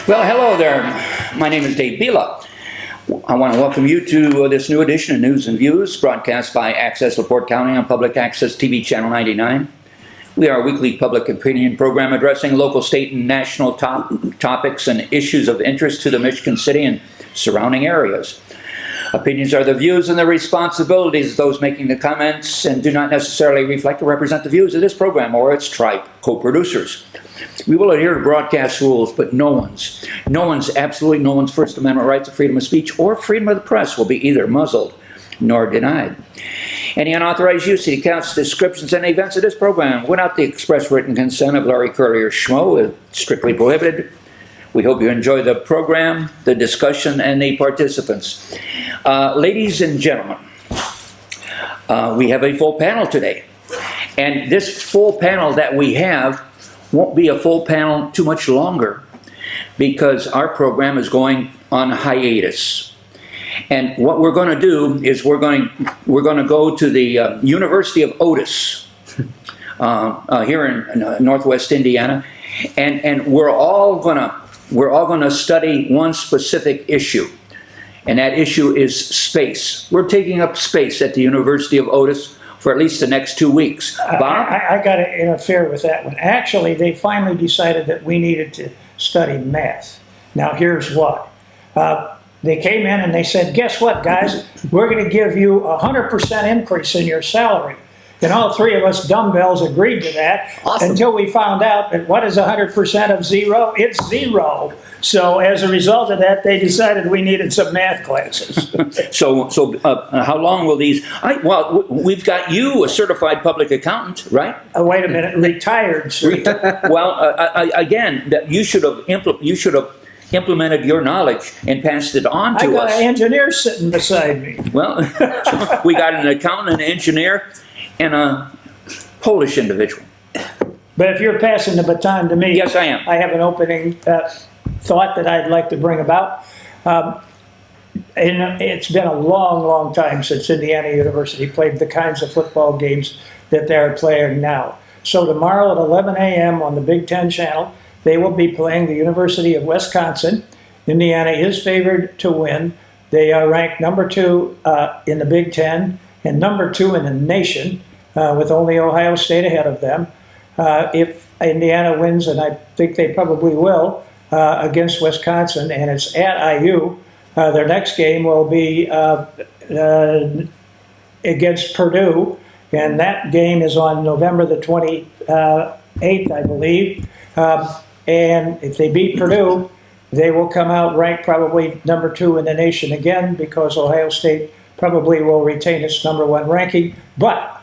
Well, hello there. My name is Dave Bila. I want to welcome you to this new edition of News and Views, broadcast by Access LaPorte County on Public Access TV Channel 99. We are a weekly public opinion program addressing local, state, and national topics and issues of interest to the Michigan City and surrounding areas. Opinions are the views and the responsibilities of those making the comments and do not necessarily reflect or represent the views of this program or its tribe co-producers. We will adhere to broadcast rules, but absolutely no one's First Amendment rights of freedom of speech or freedom of the press will be either muzzled nor denied. Any unauthorized use of the accounts, descriptions, and events of this program without the express written consent of Larry Curly or Schmo is strictly prohibited. We hope you enjoy the program, the discussion, and the participants. Ladies and gentlemen, we have a full panel today. And this full panel that we have won't be a full panel too much longer because our program is going on hiatus. And what we're going to do is we're going to go to the University of Otis here in Northwest Indiana, and we're all going to study one specific issue, and that issue is space. We're taking up space at the University of Otis for at least the next 2 weeks. Bob? I got to interfere with that one. Actually, they finally decided that we needed to study math. Now, here's why. They came in and they said, guess what, guys? We're going to give you a 100% increase in your salary. And all three of us dumbbells agreed to that. Awesome. Until we found out that what is 100% of zero? It's zero. So as a result of that, they decided we needed some math classes. So how long will these? Well, we've got you, a certified public accountant, right? Wait a minute, retired, sir. Well, again, you should have implemented your knowledge and passed it on to us. I got an engineer sitting beside me. Well, we got an accountant, an engineer, and a Polish individual. But if you're passing the baton to me, yes, I am. I have an opening thought that I'd like to bring about. And it's been a long, long time since Indiana University played the kinds of football games that they're playing now. So tomorrow at 11 a.m. on the Big Ten channel, they will be playing the University of Wisconsin. Indiana is favored to win. They are ranked number 2 in the Big Ten and number 2 in the nation, with only Ohio State ahead of them. If Indiana wins, and I think they probably will, against Wisconsin, and it's at IU, their next game will be against Purdue, and that game is on November the 28th, I believe. And if they beat Purdue, they will come out ranked probably number 2 in the nation again, because Ohio State probably will retain its number 1 ranking. But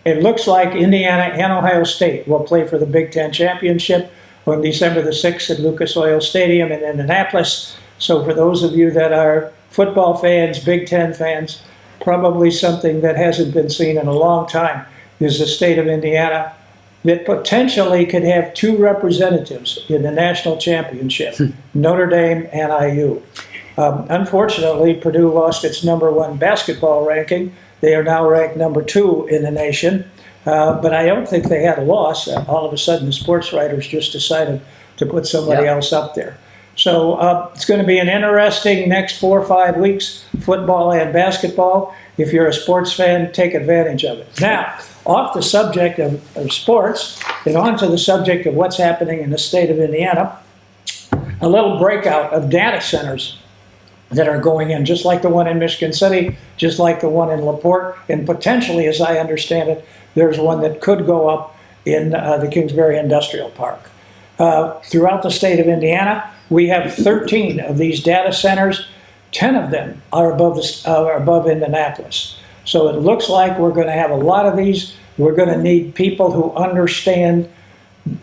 it looks like Indiana and Ohio State will play for the Big Ten championship on December the 6th at Lucas Oil Stadium in Indianapolis. So for those of you that are football fans, Big Ten fans, probably something that hasn't been seen in a long time is the state of Indiana that potentially could have 2 representatives in the national championship, Notre Dame and IU. Unfortunately, Purdue lost its number 1 basketball ranking. They are now ranked number 2 in the nation. But I don't think they had a loss. All of a sudden, the sports writers just decided to put somebody else up there. So it's going to be an interesting next 4 or 5 weeks, football and basketball. If you're a sports fan, take advantage of it. Now, off the subject of sports and on to the subject of what's happening in the state of Indiana, a little breakout of data centers that are going in, just like the one in Michigan City, just like the one in LaPorte, and potentially, as I understand it, there's one that could go up in the Kingsbury Industrial Park. Throughout the state of Indiana, we have 13 of these data centers. 10 of them are above Indianapolis. So it looks like we're going to have a lot of these. We're going to need people who understand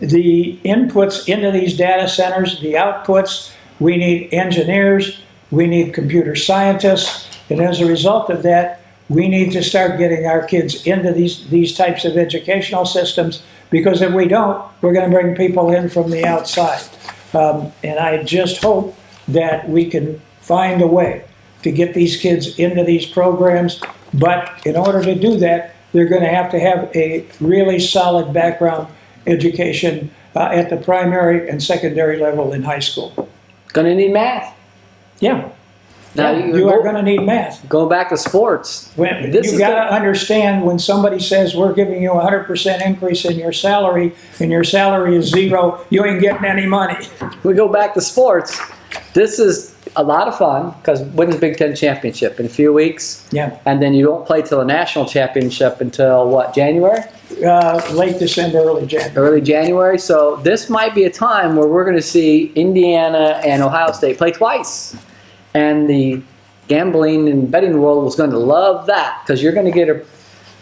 the inputs into these data centers, the outputs. We need engineers. We need computer scientists. And as a result of that, we need to start getting our kids into these types of educational systems, because if we don't, we're going to bring people in from the outside. And I just hope that we can find a way to get these kids into these programs. But in order to do that, they're going to have a really solid background education at the primary and secondary level in high school. Going to need math. Yeah. Now, Yeah, you are going to need math. Going back to sports, When, this you is got gonna- to understand when somebody says we're giving you a 100% increase in your salary and your salary is zero, you ain't getting any money. we go back to sports. This is a lot of fun because when's the Big Ten championship? In a few weeks? Yeah. And then you don't play till the national championship until what, January? Late December, early January. Early January. So this might be a time where we're going to see Indiana and Ohio State play twice. And the gambling and betting world is going to love that because you're going to get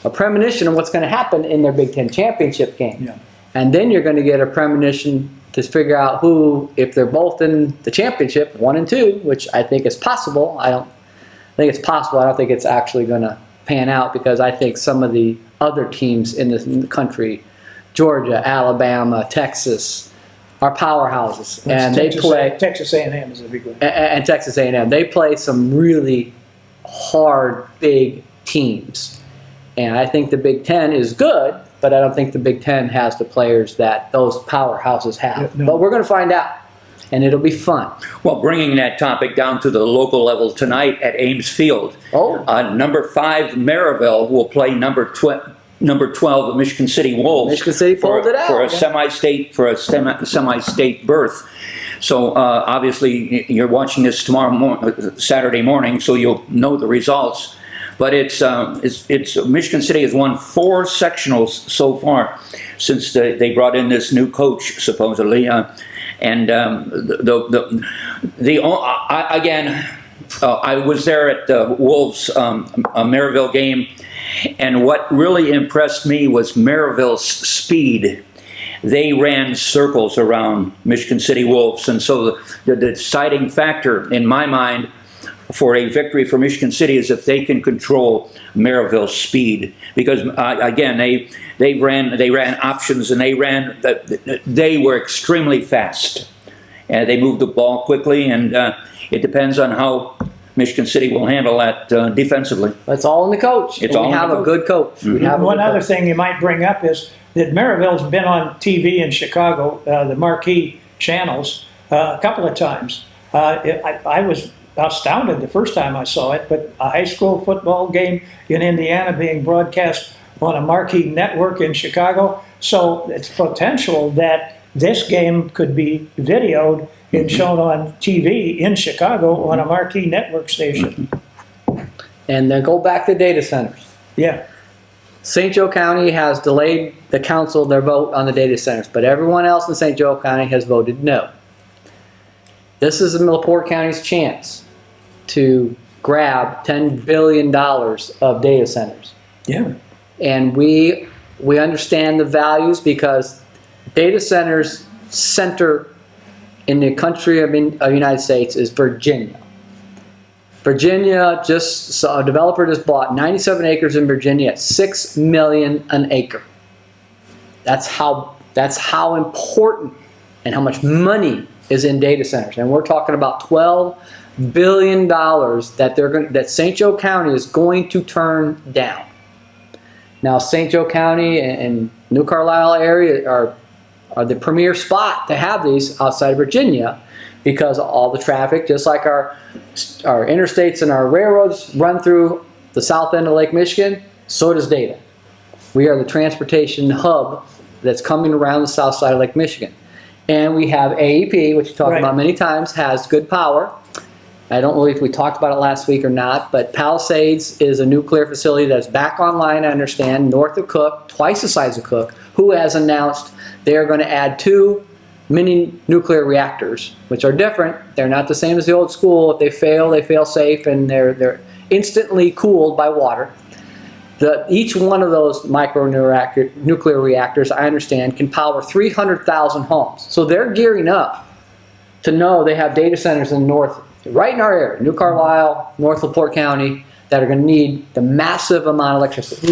a premonition of what's going to happen in their Big Ten championship game. Yeah. And then you're going to get a premonition to figure out who, if they're both in the championship, 1 and 2, which I think is possible. I think it's possible. I don't think it's actually going to pan out because I think some of the other teams in the country, Georgia, Alabama, Texas, are powerhouses, and they play. Texas A&M is a big one. And Texas A&M, they play some really hard, big teams. And I think the Big Ten is good, but I don't think the Big Ten has the players that those powerhouses have. Yeah, no. But we're going to find out, and it'll be fun. Well, bringing that topic down to the local level tonight at Ames Field. Oh. Number 5, Maryville, will play number 12, the Michigan City Wolves. Michigan City for, pulled it out, for a yeah. semi-state berth. So obviously you're watching this Saturday morning, so you'll know the results. But it's Michigan City has won 4 sectionals so far since they brought in this new coach supposedly, and I was there at the Wolves Maryville game, and what really impressed me was Maryville's speed. They ran circles around Michigan City Wolves, and so the deciding factor in my mind for a victory for Michigan City is if they can control Maryville's speed, because again they ran options and they were extremely fast, and they moved the ball quickly, and it depends on how Michigan City will handle that defensively. It's all in the coach. It's all in we the have a coach. good coach. We have a One good other coach. thing you might bring up is that Maryville's been on TV in Chicago, the marquee channels, a couple of times. I was astounded the first time I saw it, but a high school football game in Indiana being broadcast on a marquee network in Chicago, so it's potential that this game could be videoed and shown on TV in Chicago on a marquee network station. And then go back to data centers. Yeah. St. Joe County has delayed the council their vote on the data centers, but everyone else in St. Joe County has voted no. This is LaPorte County's chance to grab $10 billion of data centers. Yeah. And we understand the values because data centers center in the country of the United States is Virginia. Virginia a developer just bought 97 acres in Virginia at $6 million an acre. That's how important and how much money is in data centers. And we're talking about $12 billion that St. Joe County is going to turn down. Now, St. Joe County and New Carlisle area are the premier spot to have these outside of Virginia because all the traffic, just like our interstates and our railroads run through the south end of Lake Michigan, so does data. We are the transportation hub that's coming around the south side of Lake Michigan. And we have AEP, which we talked about many times, has good power. I don't know if we talked about it last week or not, but Palisades is a nuclear facility that's back online, I understand, north of Cook, twice the size of Cook, who has announced they are going to add 2 mini nuclear reactors, which are different. They're not the same as the old school. If they fail safe, and they're instantly cooled by water. Each one of those nuclear reactors, I understand, can power 300,000 homes. So they're gearing up to know they have data centers in the north, right in our area, New Carlisle, North LaPorte County, that are going to need the massive amount of electricity.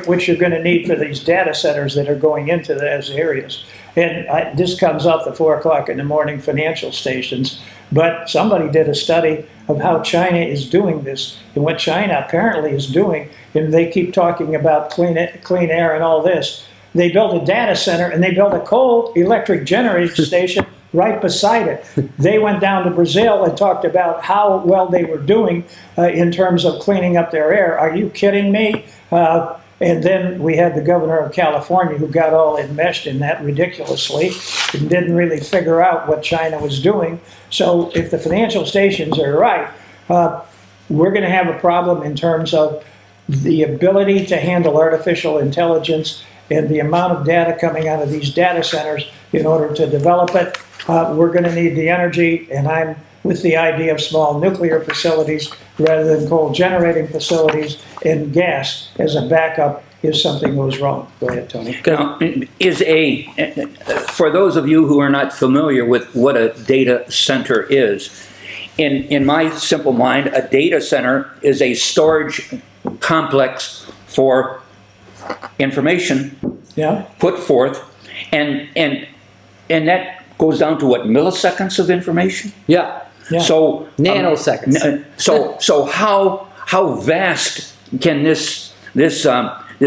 Which you're going to need for these data centers that are going into those areas. And this comes off the 4 o'clock in the morning financial stations, but somebody did a study of how China is doing this and what China apparently is doing, and they keep talking about clean air and all this. They built a data center and they built a coal electric generating station right beside it. They went down to Brazil and talked about how well they were doing in terms of cleaning up their air. Are you kidding me? And then we had the governor of California who got all enmeshed in that ridiculously and didn't really figure out what China was doing. So if the financial stations are right, we're going to have a problem in terms of the ability to handle artificial intelligence and the amount of data coming out of these data centers in order to develop it. We're going to need the energy, and I'm with the idea of small nuclear facilities rather than coal generating facilities, and gas as a backup if something goes wrong. Go ahead, Tony. Now, for those of you who are not familiar with what a data center is, in my simple mind, a data center is a storage complex for information Yeah? put forth, and that goes down to what, milliseconds of information? Yeah. Yeah. So Nanoseconds. So how vast can this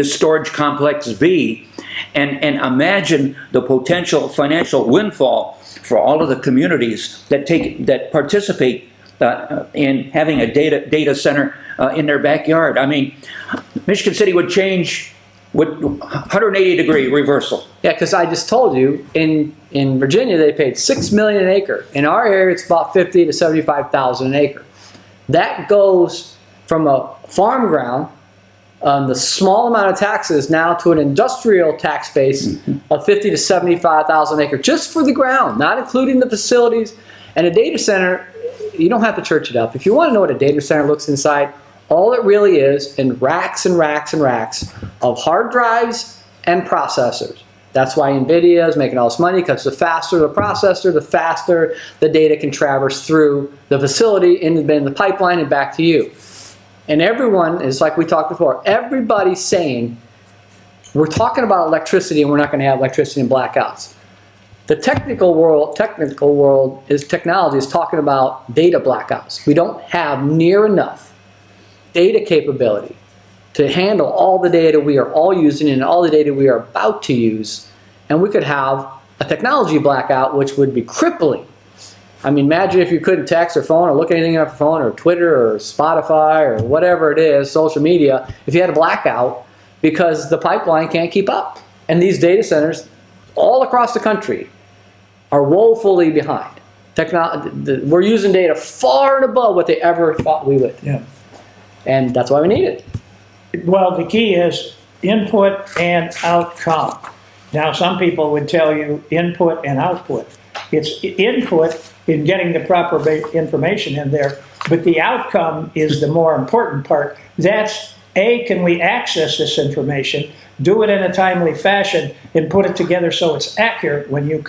storage complex be? And imagine the potential financial windfall for all of the communities that participate in having a data center in their backyard. I mean, Michigan City would change with 180-degree reversal. Yeah, because I just told you, in Virginia they paid $6 million an acre. In our area, it's about $50,000 to $75,000 an acre. That goes from a farm ground, the small amount of taxes, now to an industrial tax base of $50,000 to $75,000 an acre, just for the ground, not including the facilities. And a data center, you don't have to church it up. If you want to know what a data center looks inside, all it really is in racks and racks and racks of hard drives and processors. That's why NVIDIA is making all this money, because the faster the processor, the faster the data can traverse through the facility, into the pipeline, and back to you. And everyone is, like we talked before, everybody's saying, we're talking about electricity and we're not going to have electricity and blackouts. The technical world technology is talking about data blackouts. We don't have near enough data capability to handle all the data we are all using and all the data we are about to use, and we could have a technology blackout which would be crippling. I mean, imagine if you couldn't text or phone or look at anything on your phone or Twitter or Spotify or whatever it is, social media, if you had a blackout because the pipeline can't keep up. And these data centers all across the country are woefully behind. We're using data far and above what they ever thought we would. Yeah. And that's why we need it. Well, the key is input and outcome. Now, some people would tell you input and output. It's input in getting the proper information in there, but the outcome is the more important part. That's, A, can we access this information, do it in a timely fashion, and put it together so it's accurate when it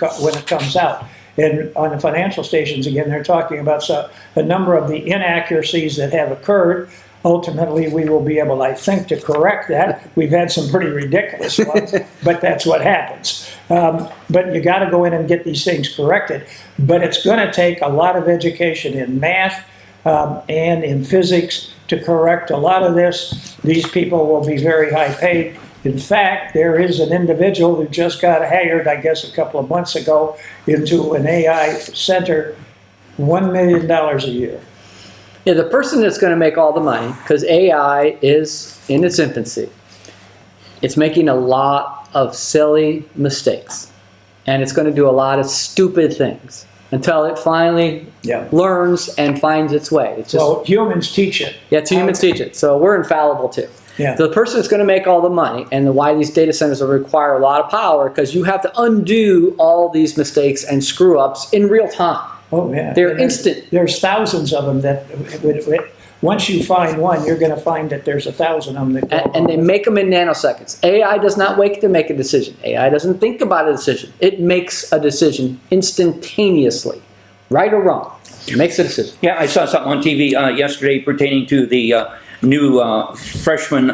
comes out. And on the financial stations, again, they're talking about a number of the inaccuracies that have occurred. Ultimately, we will be able, I think, to correct that. We've had some pretty ridiculous ones, but that's what happens. But you got to go in and get these things corrected. But it's going to take a lot of education in math and in physics to correct a lot of this. These people will be very high paid. In fact, there is an individual who just got hired, I guess, a couple of months ago into an AI center, $1 million a year. Yeah, the person that's going to make all the money, because AI is in its infancy, it's making a lot of silly mistakes. And it's going to do a lot of stupid things until it finally learns and finds its way. It's just, well, humans teach it. Yeah, humans teach it. So we're infallible too. Yeah. So the person that's going to make all the money, and why these data centers will require a lot of power, because you have to undo all these mistakes and screw ups in real time. Oh, yeah. They're instant. There's thousands of them that, once you find one, you're going to find that there's 1,000 of them that go And they make them in nanoseconds. AI does not wait to make a decision. AI doesn't think about a decision. It makes a decision instantaneously, right or wrong. It makes a decision. Yeah, I saw something on TV yesterday pertaining to the new freshman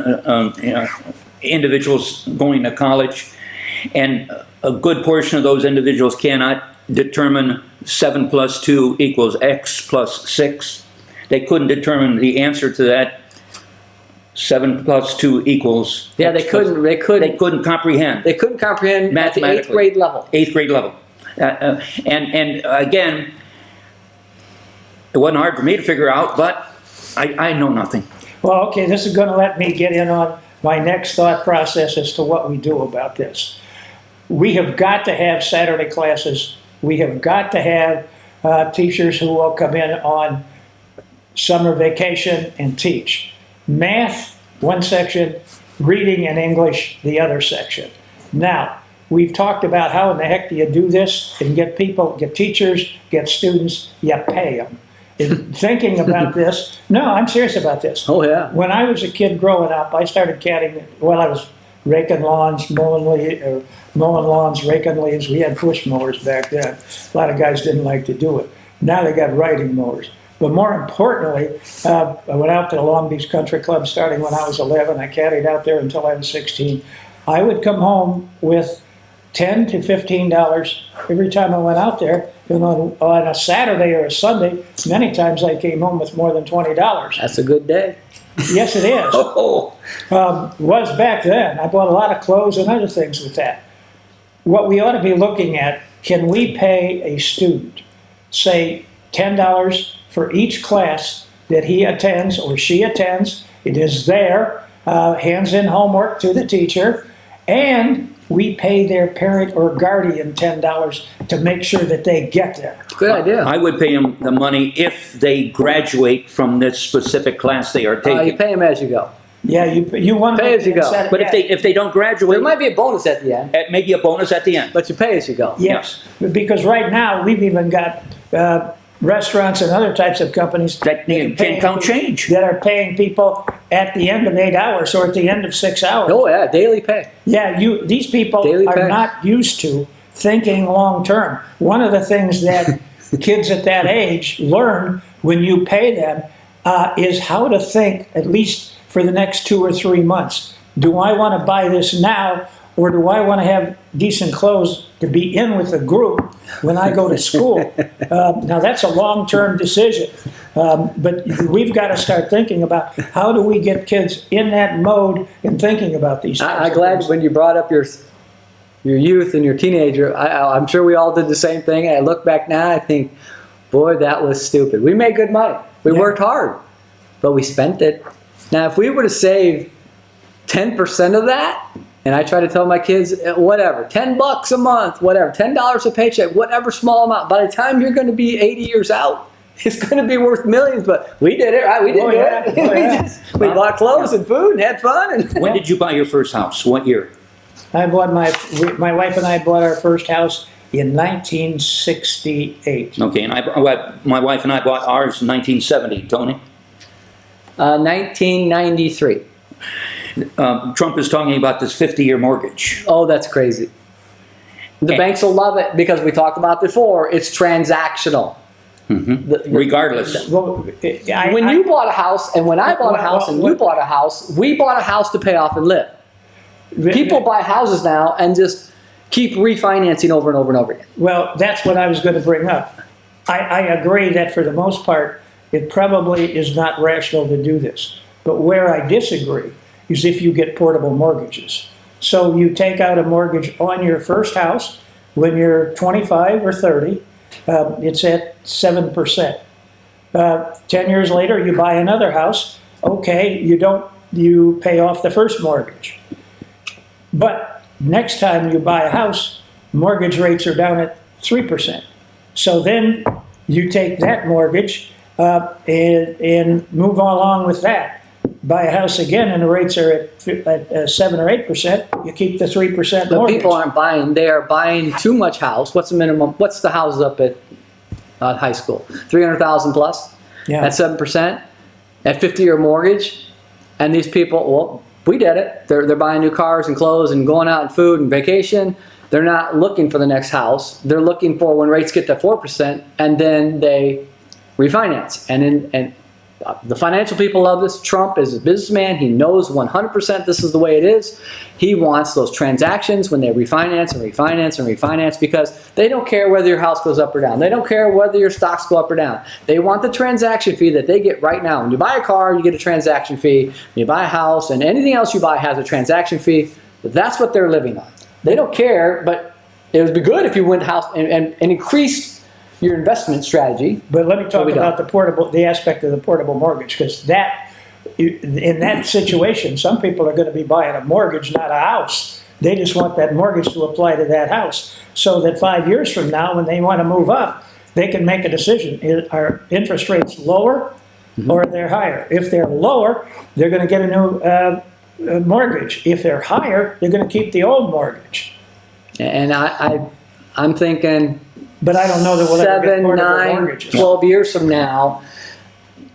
individuals going to college, and a good portion of those individuals cannot determine 7 plus 2 equals X plus 6. They couldn't determine the answer to that. 7 plus 2 equals. Yeah, X they couldn't. They couldn't. They couldn't comprehend. They couldn't comprehend at the 8th Mathematically. grade level. 8th grade level. And again, it wasn't hard for me to figure out, but I know nothing. Well, okay, this is gonna let me get in on my next thought process as to what we do about this. We have got to have Saturday classes. We have got to have teachers who will come in on summer vacation and teach. Math, one section, reading and English, the other section. Now, we've talked about how in the heck do you do this and get people, get teachers, get students, you pay them. In thinking about this, no, I'm serious about this. Oh, yeah. When I was a kid growing up, I started caddying, well, I was raking lawns, mowing lawns, raking leaves. We had push mowers back then. A lot of guys didn't like to do it. Now they got riding mowers. But more importantly, I went out to the Long Beach Country Club starting when I was 11. I caddied out there until I was 16. I would come home with $10 to $15 every time I went out there. And on a Saturday or a Sunday, many times I came home with more than $20. That's a good day. Yes, it is. Oh, Was back then. I bought a lot of clothes and other things with that. What we ought to be looking at, can we pay a student, say $10 for each class that he attends or she attends? It is there, hands in homework to the teacher, and we pay their parent or guardian $10 to make sure that they get there. Good idea. I would pay them the money if they graduate from this specific class they are You taking. pay them as you go. Yeah, you want to Pay as you go. But if they don't There graduate, might be a bonus at the end, maybe a bonus at the end. but you pay as you go. Yes, because right now we've even got restaurants and other types of companies That can't count change. that are paying people at the end of 8 hours or at the end of 6 hours. Oh, yeah, daily pay. Yeah, these people Daily are pay. not used to thinking long term. One of the things that kids at that age learn when you pay them is how to think, at least for the next 2 or 3 months. Do I want to buy this now, or do I want to have decent clothes to be in with the group when I go to school? Now that's a long-term decision, but we've got to start thinking about how do we get kids in that mode and thinking about these things. I'm glad when you brought up your youth and your teenager. I'm sure we all did the same thing. And I look back now, I think, boy, that was stupid. We made good money. We Yeah. worked hard, but we spent it. Now, if we were to save 10% of that, and I try to tell my kids, whatever, $10 a month, whatever, $10 a paycheck, whatever small amount, by the time you're going to be 80 years out, it's going to be worth millions. But we did it, right? We didn't Oh, do yeah. it. Oh, yeah. We bought clothes and food and had fun. And When did you buy your first house? What year? I bought my wife and I bought our first house in 1968. Okay, and my wife and I bought ours in 1970. Tony? 1993. Trump is talking about this 50-year mortgage. Oh, that's crazy. The banks will love it because we talked about before. It's transactional. Regardless. Well, When you bought a house, and when I bought a house, and you bought a house, we bought a house to pay off and live. People buy houses now and just keep refinancing over and over and over again. Well, that's what I was going to bring up. I agree that for the most part, it probably is not rational to do this. But where I disagree is if you get portable mortgages. So you take out a mortgage on your first house when you're 25 or 30, it's at 7%. 10 years later, you buy another house. Okay, you pay off the first mortgage. But next time you buy a house, mortgage rates are down at 3%. So then you take that mortgage and move along with that. Buy a house again and the rates are at 7 or 8%, you keep the 3% But mortgage. people aren't buying. They are buying too much house. What's the minimum? What's the houses up at high school? 300,000 plus? Yeah. At 7%? At 50-year mortgage? And these people, well, we did it. They're buying new cars and clothes and going out and food and vacation. They're not looking for the next house. They're looking for when rates get to 4%, and then they refinance. And the financial people love this. Trump is a businessman. He knows 100% this is the way it is. He wants those transactions when they refinance and refinance and refinance because they don't care whether your house goes up or down. They don't care whether your stocks go up or down. They want the transaction fee that they get right now. When you buy a car, you get a transaction fee. When you buy a house and anything else you buy has a transaction fee. That's what they're living on. They don't care, but It would be good if you went house and increased your investment strategy. But let me talk we about don't. the aspect of the portable mortgage, because in that situation, some people are going to be buying a mortgage, not a house. They just want that mortgage to apply to that house, so that 5 years from now, when they want to move up, they can make a decision. Are interest rates lower or they're higher? If they're lower, they're going to get a new mortgage. If they're higher, they're going to keep the old mortgage. And I'm thinking But I don't know that we'll ever get 7, portable 9, mortgages. 12 years from now,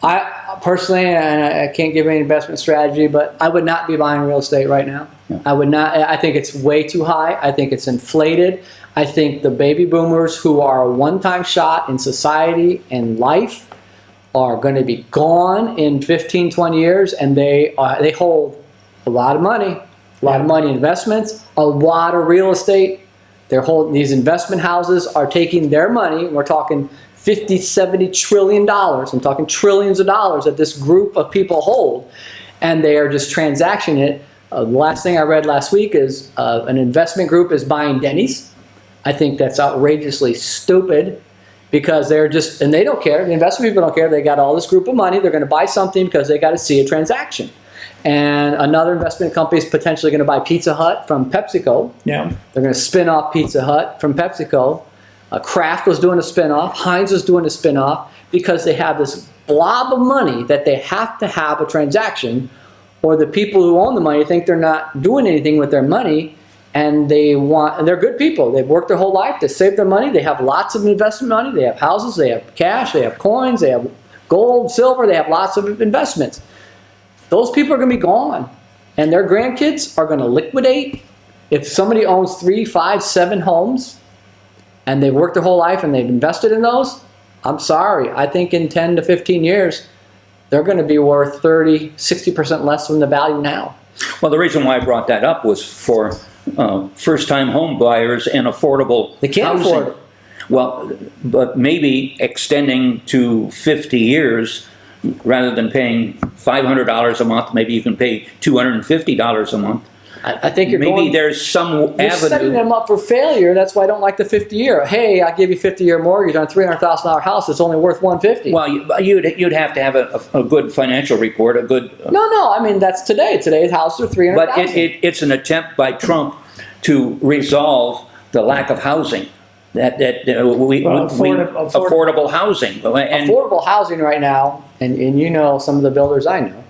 I personally, and I can't give any investment strategy, but I would not be buying real estate right now. I would not. I think it's way too high. I think it's inflated. I think the baby boomers who are a one-time shot in society and life are going to be gone in 15, 20 years, and they hold a lot of money, investments, a lot of real estate. They're holding these investment houses are taking their money. We're talking 50, 70 trillion dollars. I'm talking trillions of dollars that this group of people hold, and they are just transacting it. The last thing I read last week is an investment group is buying Denny's. I think that's outrageously stupid because they're just, and they don't care. The investment people don't care. They got all this group of money. They're going to buy something because they got to see a transaction. And another investment company is potentially going to buy Pizza Hut from PepsiCo. Yeah. They're going to spin off Pizza Hut from PepsiCo. Kraft was doing a spin-off. Heinz was doing a spin-off because they have this blob of money that they have to have a transaction, or the people who own the money think they're not doing anything with their money, and they're good people. They've worked their whole life to save their money. They have lots of investment money. They have houses. They have cash. They have coins. They have gold, silver. They have lots of investments. Those people are going to be gone, and their grandkids are going to liquidate. If somebody owns 3, 5, 7 homes, and they've worked their whole life and they've invested in those, I'm sorry. I think in 10 to 15 years, they're going to be worth 30, 60% less than the value now. Well, the reason why I brought that up was for first-time home buyers and affordable They can't housing. afford it. Well, but maybe extending to 50 years rather than paying $500 a month, maybe you can pay $250 a month. I think you're Maybe there's some You're setting avenue. them up for failure. That's why I don't like the 50-year. Hey, I'll give you a 50-year mortgage on a $300,000 house. It's only worth $150. Well, you'd have to have a good financial report, a good. No. I mean, that's today. Today's houses are $300,000. But it's an attempt by Trump to resolve the lack of housing. Affordable housing. And Affordable housing right now, and you know some of the builders I know,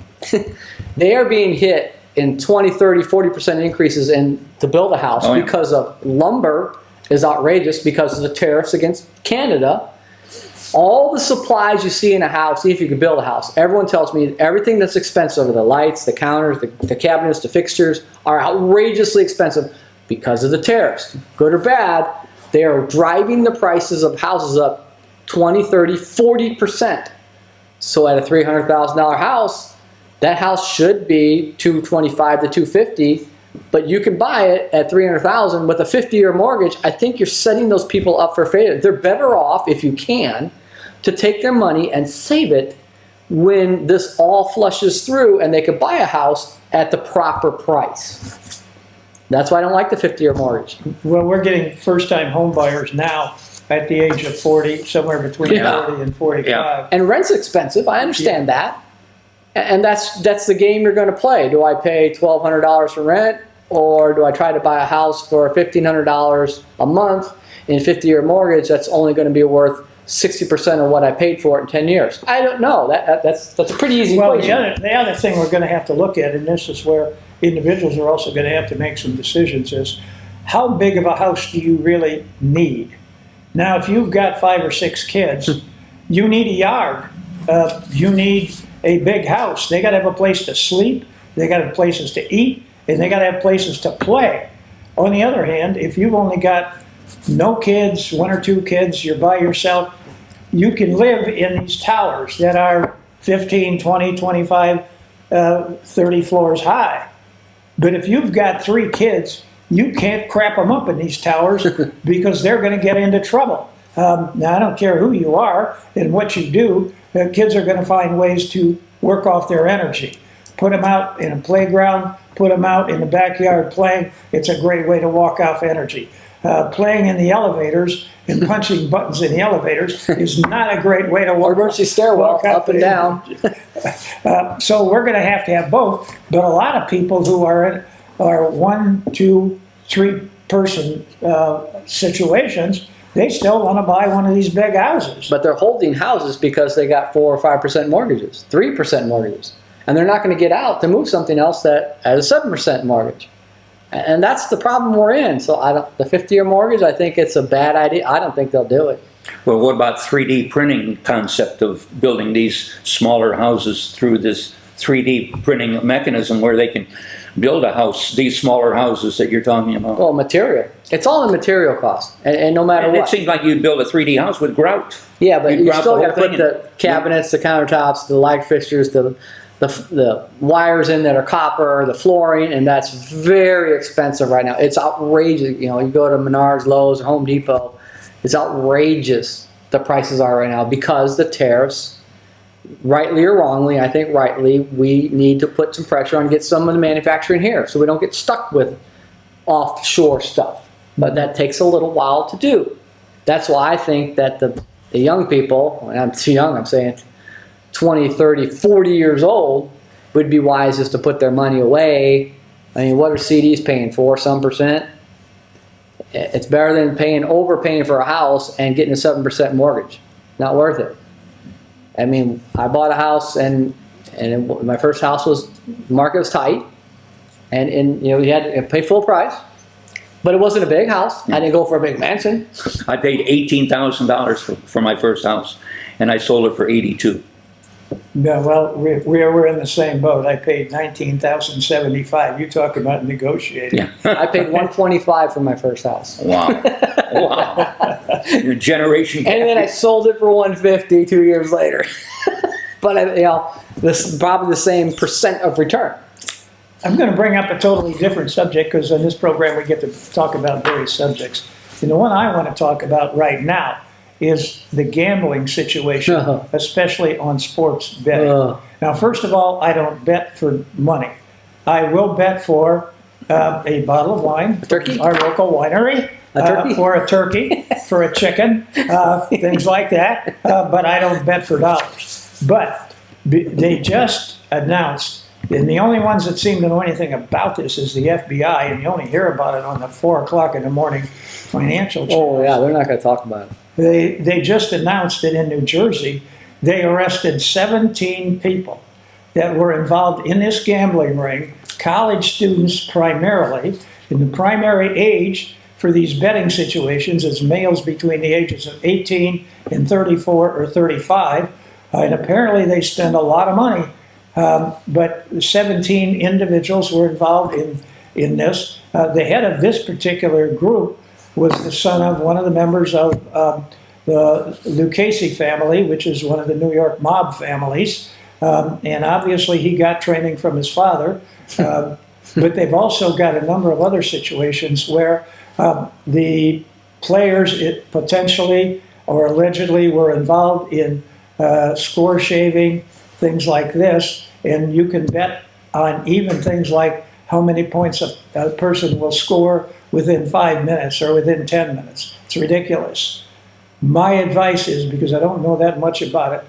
they are being hit in 20, 30, 40% increases to build a house because of lumber is outrageous because of the tariffs against Canada. All the supplies you see in a house, see if you can build a house. Everyone tells me everything that's expensive, the lights, the counters, the cabinets, the fixtures, are outrageously expensive because of the tariffs. Good or bad, they are driving the prices of houses up 20, 30, 40%. So at a $300,000 house, that house should be $225 to $250, but you can buy it at $300,000 with a 50-year mortgage. I think you're setting those people up for failure. They're better off, if you can, to take their money and save it when this all flushes through and they could buy a house at the proper price. That's why I don't like the 50-year mortgage. Well, we're getting first-time home buyers now at the age of 40, somewhere between 40 and 45. Yeah. And rent's expensive. I understand that. And that's the game you're going to play. Do I pay $1,200 for rent, or do I try to buy a house for $1,500 a month in a 50-year mortgage that's only going to be worth 60% of what I paid for it in 10 years? I don't know. That's a pretty easy equation. The other thing we're going to have to look at, and this is where individuals are also going to have to make some decisions, is how big of a house do you really need? Now, if you've got 5 or 6 kids, you need a yard. You need a big house. They got to have a place to sleep, they got to have places to eat, and they got to have places to play. On the other hand, if you've only got no kids, 1 or 2 kids, you're by yourself, you can live in these towers that are 15, 20, 25, 30 floors high. But if you've got 3 kids, you can't crap them up in these towers because they're going to get into trouble. Now, I don't care who you are and what you do, the kids are going to find ways to work off their energy. Put them out in a playground, put them out in the backyard playing. It's a great way to walk off energy. playing in the elevators and punching buttons in the elevators is not a great way to Or walk. emergency stairwell, walk up and down. So we're going to have both. But a lot of people who are 1, 2, 3 person situations, they still want to buy one of these big houses. But they're holding houses because they got 4 or 5% mortgages, 3% mortgages. And they're not going to get out to move something else that has a 7% mortgage. And that's the problem we're in. So the 50-year mortgage, I think it's a bad idea. I don't think they'll do it. Well, what about 3D printing concept of building these smaller houses through this 3D printing mechanism where they can build a house, these smaller houses that you're talking about? Well, material. It's all in material cost. And no matter And what. it seems like you'd build a 3D house with grout. Yeah, but You'd you grout still the got to whole put thing in. the cabinets, the countertops, the light fixtures, the wires in that are copper, the flooring, and that's very expensive right now. It's outrageous. You know, you go to Menards, Lowe's, Home Depot, it's outrageous the prices are right now because the tariffs, rightly or wrongly, I think rightly, we need to put some pressure on get some of the manufacturing here so we don't get stuck with offshore stuff. But that takes a little while to do. That's why I think that the young people, and I'm too young, I'm saying 20, 30, 40 years old, would be wisest to put their money away. I mean, what are CDs paying for? Some percent? It's better than overpaying for a house and getting a 7% mortgage. Not worth it. I mean, I bought a house and my first house was, market was tight. And you know, you had to pay full price. But it wasn't a big house. I didn't go for a big mansion. I paid $18,000 for my first house, and I sold it for $82,000. Yeah, well, we were in the same boat. I paid $19,075. You talk about negotiating. Yeah. I paid $125 for my first house. Wow. Wow. Your generation gap. And then I sold it for $150 2 years later. But you know, this is probably the same percent of return. I'm going to bring up a totally different subject because in this program we get to talk about various subjects. And the one I want to talk about right now is the gambling situation, especially on sports betting. Now, first of all, I don't bet for money. I will bet for a bottle of wine, turkey? Our local winery, for a turkey, for a chicken, things like that. But I don't bet for dollars. But they just announced, and the only ones that seem to know anything about this is the FBI, and you only hear about it on the 4 o'clock in the morning financial channels. Oh yeah, they're not going to talk about it. They just announced that in New Jersey, they arrested 17 people that were involved in this gambling ring, college students primarily, and the primary age for these betting situations is males between the ages of 18 and 34 or 35, and apparently they spend a lot of money, but 17 individuals were involved in this. The head of this particular group was the son of one of the members of the Lucchese family, which is one of the New York mob families. And obviously he got training from his father. But they've also got a number of other situations where the players potentially or allegedly were involved in score shaving, things like this. And you can bet on even things like how many points a person will score within 5 minutes or within 10 minutes. It's ridiculous. My advice is, because I don't know that much about it,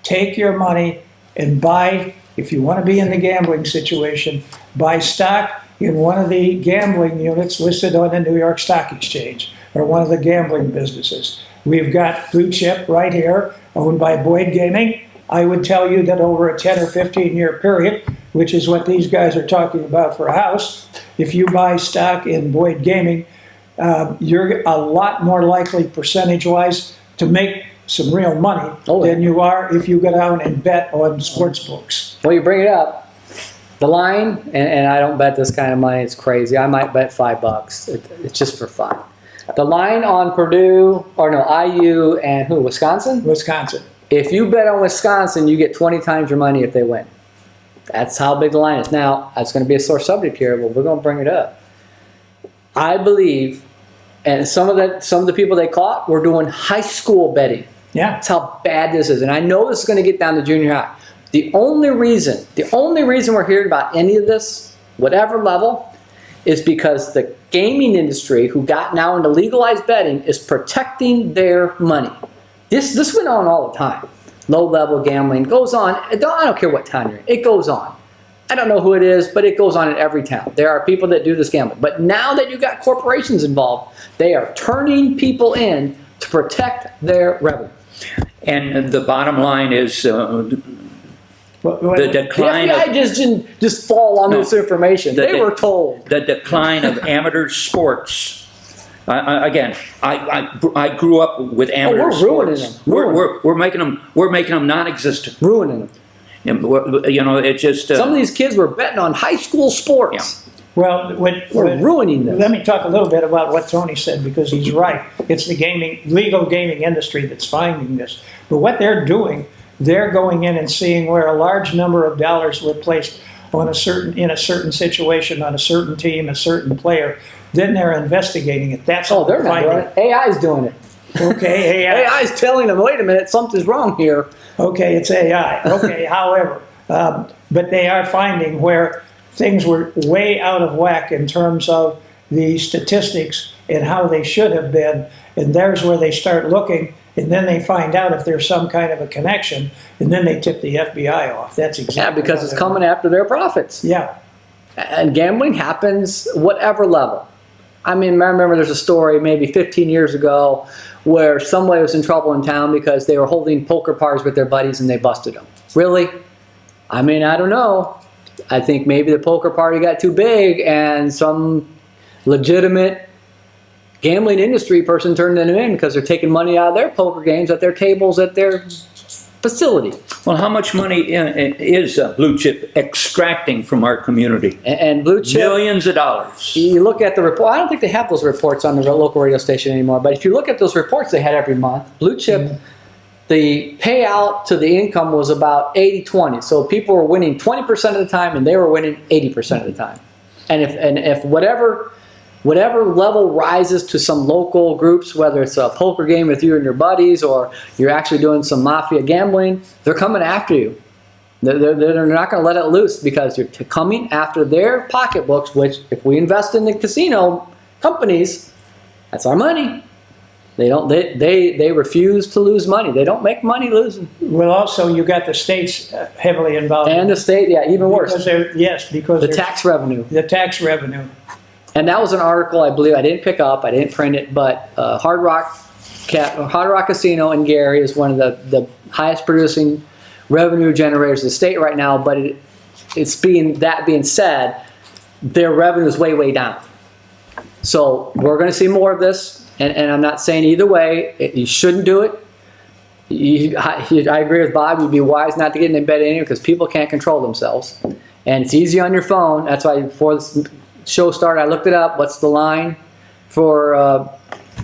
take your money and buy, if you want to be in the gambling situation, buy stock in one of the gambling units listed on the New York Stock Exchange or one of the gambling businesses. We've got Blue Chip right here, owned by Boyd Gaming. I would tell you that over a 10 or 15 year period, which is what these guys are talking about for a house, if you buy stock in Boyd Gaming, you're a lot more likely percentage-wise to make some real money than you are if you go down and bet on sports books. Well, you bring it up. The line, and I don't bet this kind of money, it's crazy. I might bet $5. It's just for fun. The line on Purdue, or no, IU and who, Wisconsin? Wisconsin. If you bet on Wisconsin, you get 20 times your money if they win. That's how big the line is. Now, it's going to be a sore subject here, but we're going to bring it up. I believe, and some of the people they caught were doing high school betting. Yeah. That's how bad this is. And I know this is going to get down to junior high. The only reason we're hearing about any of this, whatever level, is because the gaming industry, who got now into legalized betting, is protecting their money. This went on all the time. Low-level gambling goes on. I don't care what town you're in. It goes on. I don't know who it is, but it goes on in every town. There are people that do this gambling. But now that you've got corporations involved, they are turning people in to protect their revenue. And the bottom line is the The decline FBI of didn't just fall on this information. They were told. the decline of amateur sports. Again, I grew up with amateur we're ruining sports. them. We're making them non-existent. Ruining them. You know, it just Some of these kids were betting on high school sports. Well, We're ruining this. Let me talk a little bit about what Tony said, because he's right. It's the legal gaming industry that's finding this. But what they're doing, they're going in and seeing where a large number of dollars were placed on in a certain situation, on a certain team, a certain player. Then they're investigating it. That's Oh, they're not doing it. AI's doing it. Okay, AI. AI's telling them, wait a minute, something's wrong here. Okay, it's AI. Okay, however, but they are finding where things were way out of whack in terms of the statistics and how they should have been. And there's where they start looking, and then they find out if there's some kind of a connection, and then they tip the FBI off. That's exactly Yeah, because what it's coming after their profits. Yeah. And gambling happens whatever level. I mean, I remember there's a story maybe 15 years ago where somebody was in trouble in town because they were holding poker parties with their buddies and they busted them. Really? I mean, I don't know. I think maybe the poker party got too big and some legitimate gambling industry person turned them in because they're taking money out of their poker games at their tables at their facility. well, how much money is Blue Chip extracting from our community? And Blue Chip, Millions of dollars. you look at the report. I don't think they have those reports on the local radio station anymore. But if you look at those reports they had every month, Blue Chip, the payout to the income was about 80-20. So people were winning 20% of the time, and they were winning 80% of the time. And if whatever level rises to some local groups, whether it's a poker game with you and your buddies, or you're actually doing some mafia gambling, they're coming after you. They're not going to let it loose because you're coming after their pocketbooks, which if we invest in the casino companies, that's our money. They refuse to lose money. They don't make money losing. Well, also, you got the states heavily involved. And the state, yeah, even worse. Because The tax revenue. The tax revenue. And that was an article I believe I didn't pick up. I didn't print it, but Hard Rock Casino in Gary is one of the highest producing revenue generators in the state right now. But that being said, their revenue is way down. So we're going to see more of this. And I'm not saying either way, you shouldn't do it. I agree with Bob. You'd be wise not to get in bed anyway because people can't control themselves. And it's easy on your phone. That's why before this show started, I looked it up. What's the line for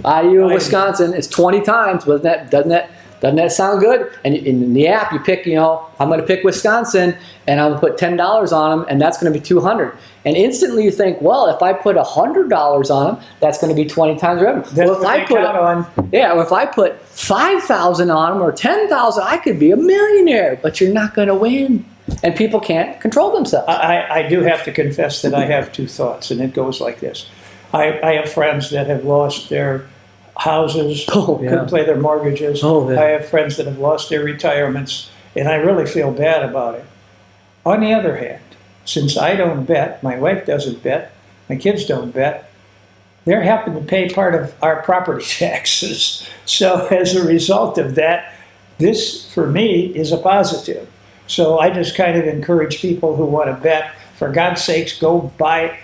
IU, Wisconsin? It's 20 times. Doesn't that sound good? And in the app, you pick, I'm going to pick Wisconsin, and I'm going to put $10 on them, and that's going to be $200. And instantly you think, well, if I put $100 on them, that's going to be 20 times revenue. Well, if I put 5,000 on them or 10,000, I could be a millionaire. But you're not going to win, and people can't control themselves. I do have to confess that I have two thoughts, and it goes like this. I have friends that have lost their houses, couldn't pay their mortgages. I have friends that have lost their retirements, and I really feel bad about it. On the other hand, since I don't bet, my wife doesn't bet, my kids don't bet, they're having to pay part of our property taxes. So as a result of that, this, for me, is a positive. So I just kind of encourage people who want to bet, for God's sakes, go buy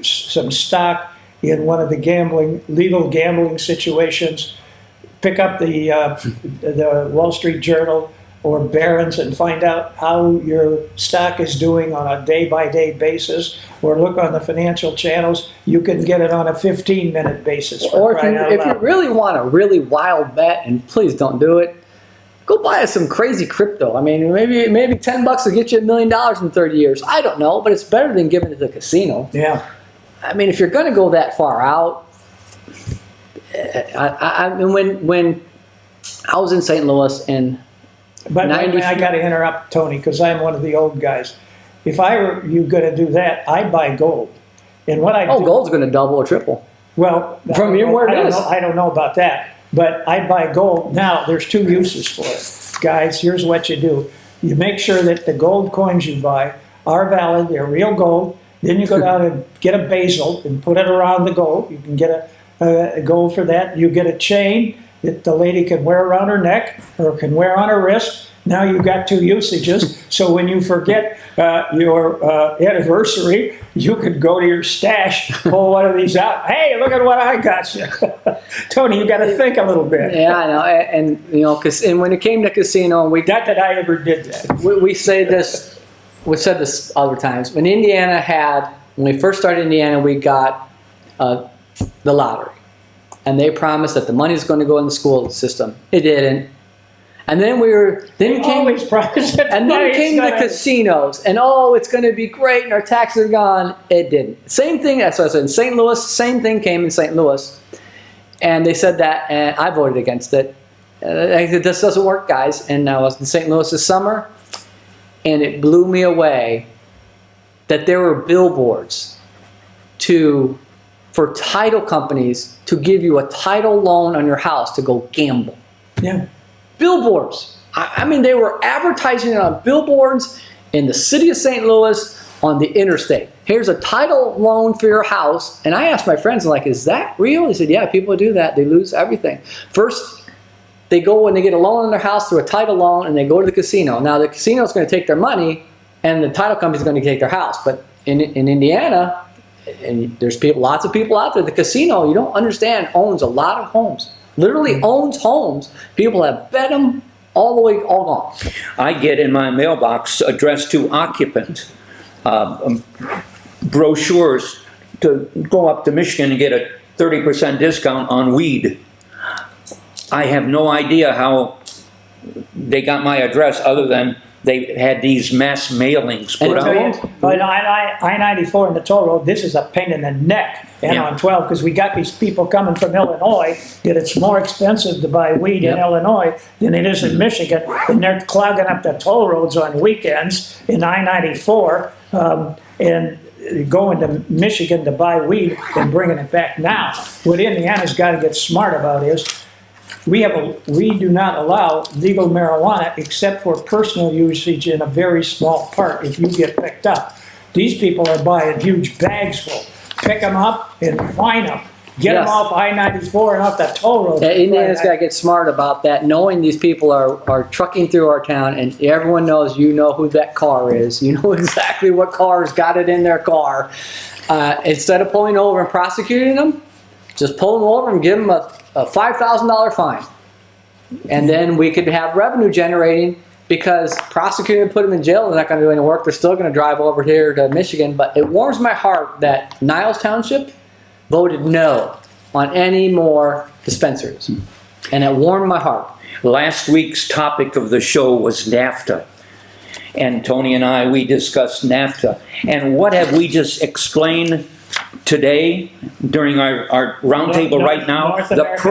some stock in one of the legal gambling situations. Pick up the Wall Street Journal or Barron's and find out how your stock is doing on a day-by-day basis, or look on the financial channels. You can get it on a 15-minute basis. Or if you really want a really wild bet, and please don't do it, go buy some crazy crypto. I mean, maybe $10 will get you $1 million in 30 years. I don't know, but it's better than giving it to the casino. Yeah. I mean, if you're going to go that far out, I mean, when I was in St. Louis in But I got to interrupt Tony because I'm one of the old guys. If I were you going to do that, I'd buy gold. And what I Oh, do, gold's going to double or triple. well, From where it is. I don't know about that, but I buy gold. Now, there's two uses for it. Guys, here's what you do. You make sure that the gold coins you buy are valid, they're real gold. Then you go down and get a bezel and put it around the gold. You can get a gold for that. You get a chain that the lady can wear around her neck or can wear on her wrist. Now you've got two usages. So when you forget your anniversary, you could go to your stash, pull one of these out. Hey, look at what I got you. Tony, you got to think a little bit. Yeah, I know. And you know, and when it came to casino, Not that I ever did that. we say this. We said this other times. When we first started Indiana, we got the lottery, and they promised that the money's going to go in the school system. It didn't. And then Always promise that and then money's came the gonna- casinos, and oh, it's going to be great, and our taxes are gone. It didn't. Same thing. That's what I said. In St. Louis, same thing came in St. Louis, and they said that, and I voted against it. This doesn't work, guys. And I was in St. Louis this summer, and it blew me away that there were billboards for title companies to give you a title loan on your house to go gamble. Yeah. Billboards. I mean, they were advertising it on billboards in the city of St. Louis on the interstate. Here's a title loan for your house. And I asked my friends, like, is that real? They said, yeah, people do that. They lose everything. First, they go and they get a loan on their house through a title loan, and they go to the casino. Now, the casino is going to take their money, and the title company is going to take their house. But in Indiana, and there's lots of people out there, the casino, you don't understand, owns a lot of homes. Literally owns homes. People have bet them all gone. I get in my mailbox addressed to occupant brochures to go up to Michigan and get a 30% discount on weed. I have no idea how they got my address other than they had these mass mailings put And out. But I-94 and the toll road, this is a pain in the neck. And Yeah. on 12, because we got these people coming from Illinois, that it's more expensive to buy weed in Yep. Illinois than it is in Michigan. And they're clogging up the toll roads on weekends in I-94 and going to Michigan to buy weed and bringing it back now. What Indiana's got to get smart about is we do not allow legal marijuana except for personal usage in a very small part if you get picked up. These people are buying huge bags full. Pick them up and fine them. Get them Yes. off I-94 and off the toll road. Indiana's got to get smart about that, knowing these people are trucking through our town, and everyone knows you know who that car is. You know exactly what car's got it in their car. Instead of pulling over and prosecuting them, just pull them over and give them a $5,000 fine. And then we could have revenue generating, because prosecuting and put them in jail is not going to do any work. They're still going to drive over here to Michigan. But it warms my heart that Niles Township voted no on any more dispensaries. And it warmed my heart. Last week's topic of the show was NAFTA. And Tony and I, we discussed NAFTA. And what have we just explained today during our roundtable right now? North The America.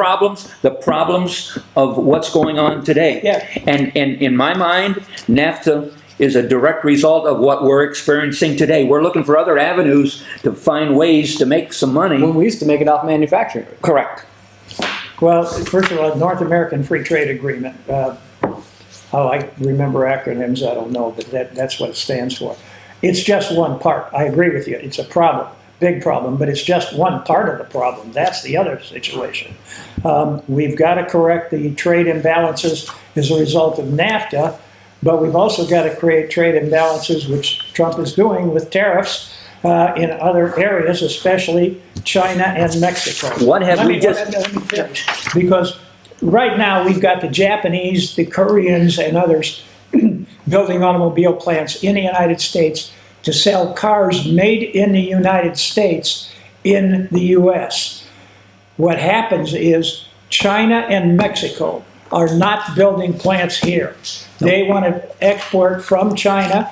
problems of what's going on today. Yeah. And in my mind, NAFTA is a direct result of what we're experiencing today. We're looking for other avenues to find ways to make some money. When we used to make it off manufacturing. Correct. Well, first of all, North American Free Trade Agreement. How I remember acronyms, I don't know, but that's what it stands for. It's just one part. I agree with you. It's a problem, big problem, but it's just one part of the problem. That's the other situation. We've got to correct the trade imbalances as a result of NAFTA, but we've also got to create trade imbalances, which Trump is doing with tariffs in other areas, especially China and Mexico. What have we just- Let me finish. Because right now we've got the Japanese, the Koreans, and others building automobile plants in the United States to sell cars made in the United States in the U.S. What happens is China and Mexico are not building plants here. They want to export from China,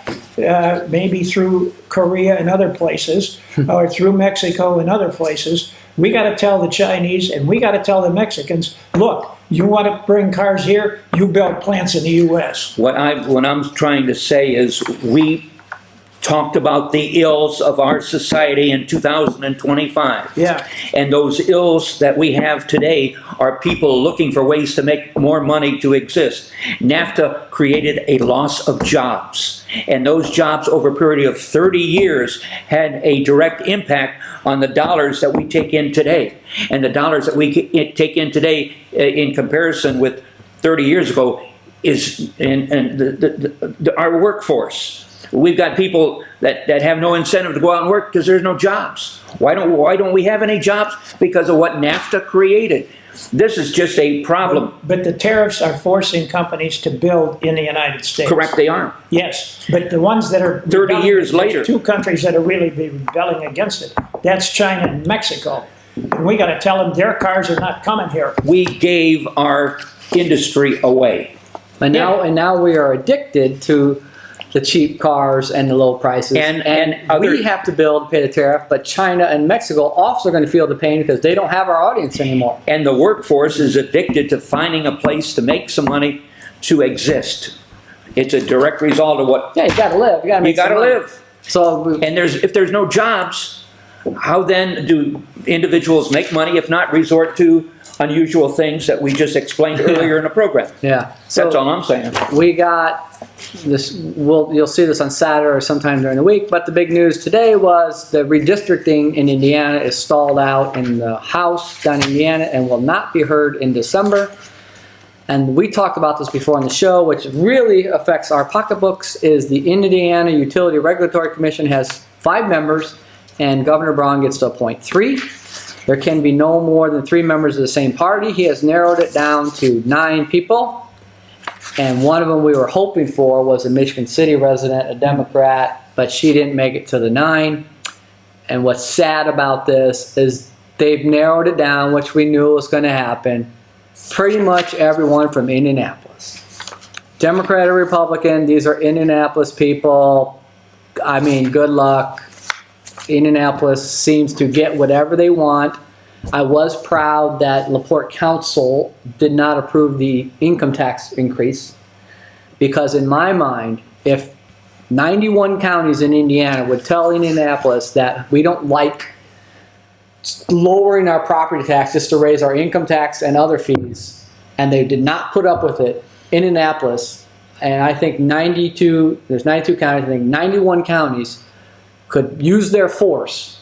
maybe through Korea and other places, or through Mexico and other places. We got to tell the Chinese and we got to tell the Mexicans, look, you want to bring cars here, you build plants in the U.S. What I'm trying to say is we talked about the ills of our society in 2025. Yeah. And those ills that we have today are people looking for ways to make more money to exist. NAFTA created a loss of jobs. And those jobs over a period of 30 years had a direct impact on the dollars that we take in today. And the dollars that we take in today in comparison with 30 years ago is our workforce. We've got people that have no incentive to go out and work because there's no jobs. Why don't we have any jobs? Because of what NAFTA created. This is just a problem. But the tariffs are forcing companies to build in the United States. Correct, they are. Yes, but the ones that are 30 years later. there's two countries that are really rebelling against it. That's China and Mexico. And we got to tell them their cars are not coming here. We gave our industry away. And now we are addicted to the cheap cars and the low prices. And we have to build to pay the tariff, but China and Mexico also are going to feel the pain because they don't have our audience anymore. And the workforce is addicted to finding a place to make some money to exist. It's a direct result of what Yeah, you got to live. You got to make you got to some money. live. So And if there's no jobs, how then do individuals make money if not resort to unusual things that we just explained earlier in the program? yeah, so That's all I'm saying. we got this. You'll see this on Saturday or sometime during the week. But the big news today was the redistricting in Indiana is stalled out in the House down in Indiana and will not be heard in December. And we talked about this before on the show, which really affects our pocketbooks. Is the Indiana Utility Regulatory Commission has 5 members, and Governor Braun gets to appoint 3. There can be no more than 3 members of the same party. He has narrowed it down to 9 people. And one of them we were hoping for was a Michigan City resident, a Democrat, but she didn't make it to the 9. And what's sad about this is they've narrowed it down, which we knew was going to happen. Pretty much everyone from Indianapolis. Democrat or Republican, these are Indianapolis people. I mean, good luck. Indianapolis seems to get whatever they want. I was proud that LaPorte Council did not approve the income tax increase because in my mind, if 91 counties in Indiana would tell Indianapolis that we don't like lowering our property tax just to raise our income tax and other fees, and they did not put up with it, Indianapolis, and I think there's 92 counties, I think 91 counties could use their force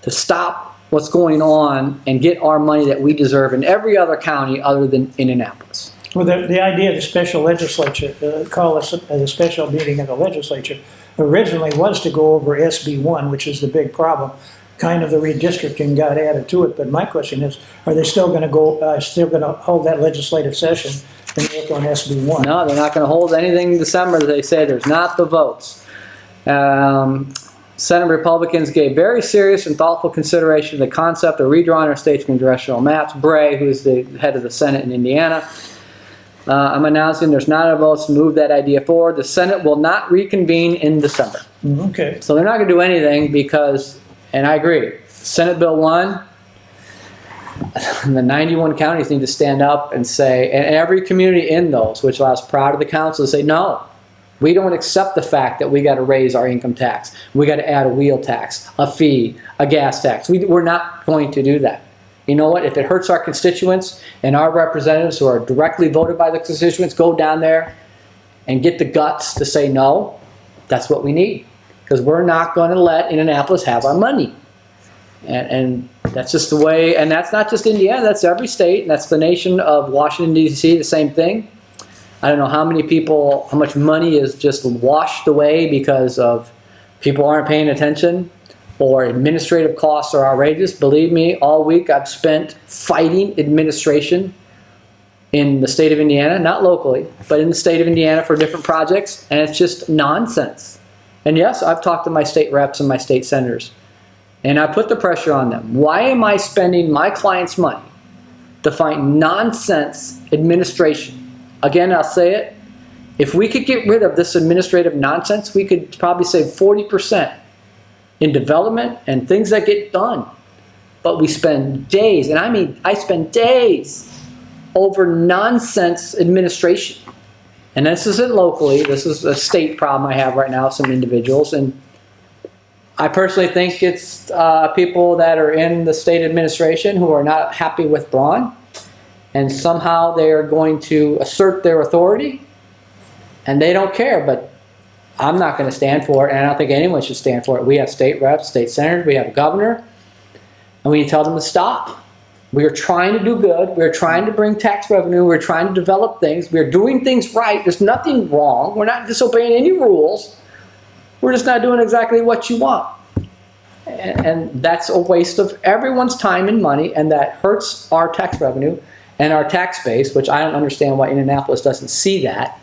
to stop what's going on and get our money that we deserve in every other county other than Indianapolis. Well, the idea of the special legislature, call a special meeting of the legislature, originally was to go over SB1, which is the big problem. Kind of the redistricting got added to it, but my question is, are they still going to hold that legislative session and work on SB1? No, they're not going to hold anything in December. They say there's not the votes. Senate Republicans gave very serious and thoughtful consideration to the concept of redrawing our state's congressional maps. Bray, who's the head of the Senate in Indiana, I'm announcing there's not a vote to move that idea forward. The Senate will not reconvene in December. Okay. So they're not going to do anything because, and I agree, Senate Bill 1, the 91 counties need to stand up and say, and every community in those, which I was proud of the council, to say, no, we don't accept the fact that we got to raise our income tax. We got to add a wheel tax, a fee, a gas tax. We're not going to do that. You know what? If it hurts our constituents and our representatives who are directly voted by the constituents go down there and get the guts to say no, that's what we need. Because we're not going to let Indianapolis have our money. And that's just the way, and that's not just Indiana, that's every state, and that's the nation of Washington, D.C., the same thing. I don't know how many people, how much money is just washed away because of people aren't paying attention or administrative costs are outrageous. Believe me, all week I've spent fighting administration in the state of Indiana, not locally, but in the state of Indiana for different projects, and it's just nonsense. And yes, I've talked to my state reps and my state senators, and I put the pressure on them. Why am I spending my clients' money to fight nonsense administration? Again, I'll say it, if we could get rid of this administrative nonsense, we could probably save 40% in development and things that get done. But we spend days, and I mean, I spend days over nonsense administration. and this isn't locally, this is a state problem I have right now, some individuals, and I personally think it's people that are in the state administration who are not happy with Braun, and somehow they are going to assert their authority, and they don't care, but I'm not going to stand for it, and I don't think anyone should stand for it. We have state reps, state senators, we have a governor, and we need to tell them to stop. We are trying to do good. We're trying to bring tax revenue. We're trying to develop things. We're doing things right. There's nothing wrong. We're not disobeying any rules. We're just not doing exactly what you want. And that's a waste of everyone's time and money, and that hurts our tax revenue and our tax base, which I don't understand why Indianapolis doesn't see that.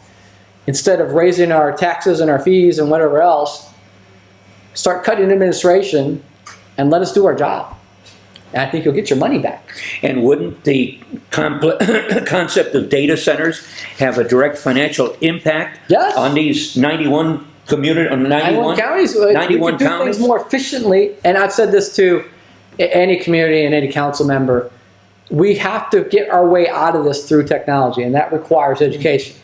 Instead of raising our taxes and our fees and whatever else, start cutting administration and let us do our job. And I think you'll get your money back. And wouldn't the concept of data centers have a direct financial impact Yes. on these 91 community, on 91 counties? 91 we could do counties? things more efficiently. And I've said this to any community and any council member. We have to get our way out of this through technology, and that requires education.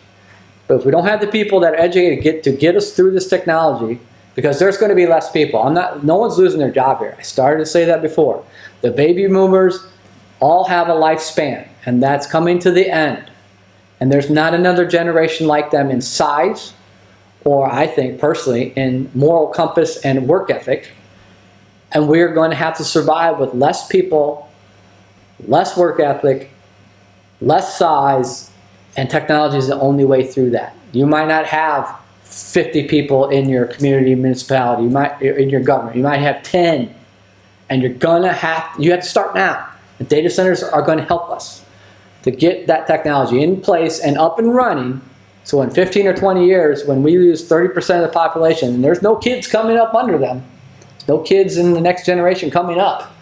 But if we don't have the people that are educated to get us through this technology, because there's going to be less people. No one's losing their job here. I started to say that before. The baby boomers all have a lifespan, and that's coming to the end. And there's not another generation like them in size, or I think personally in moral compass and work ethic. And we're going to have to survive with less people, less work ethic, less size, and technology is the only way through that. You might not have 50 people in your community, municipality, you might in your government. You might have 10, and you have to start now. The data centers are going to help us to get that technology in place and up and running. So in 15 or 20 years, when we lose 30% of the population, and there's no kids coming up under them, no kids in the next generation coming up,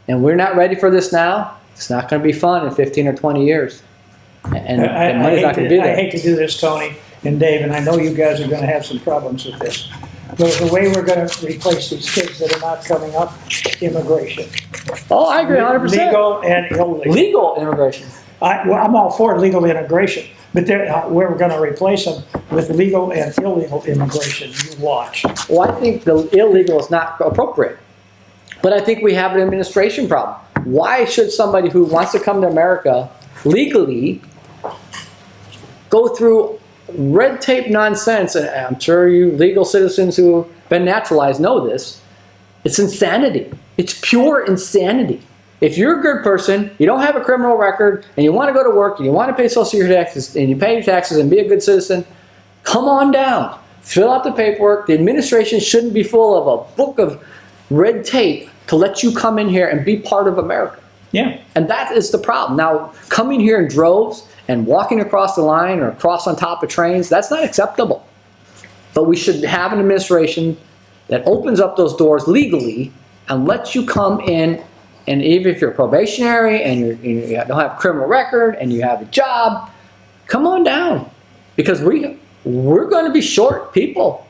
and we're not ready for this now, it's not going to be fun in 15 or 20 years. And the money's not going to be there. I hate to do this, Tony and Dave, and I know you guys are going to have some problems with this. But the way we're going to replace these kids that are not coming up, immigration. Oh, I agree 100%. Legal and illegal. Legal immigration. I'm all for legal immigration, but we're going to replace them with legal and illegal immigration. You watch. Well, I think the illegal is not appropriate. But I think we have an administration problem. Why should somebody who wants to come to America legally go through red tape nonsense? And I'm sure you legal citizens who have been naturalized know this. It's insanity. It's pure insanity. If you're a good person, you don't have a criminal record, and you want to go to work, and you want to pay Social Security taxes, and you pay your taxes and be a good citizen, come on down. Fill out the paperwork. The administration shouldn't be full of a book of red tape to let you come in here and be part of America. Yeah. And that is the problem. Now, coming here in droves and walking across the line or across on top of trains, that's not acceptable. But we should have an administration that opens up those doors legally and lets you come in, and even if you're probationary and you don't have a criminal record and you have a job, come on down. Because we're going to be short people.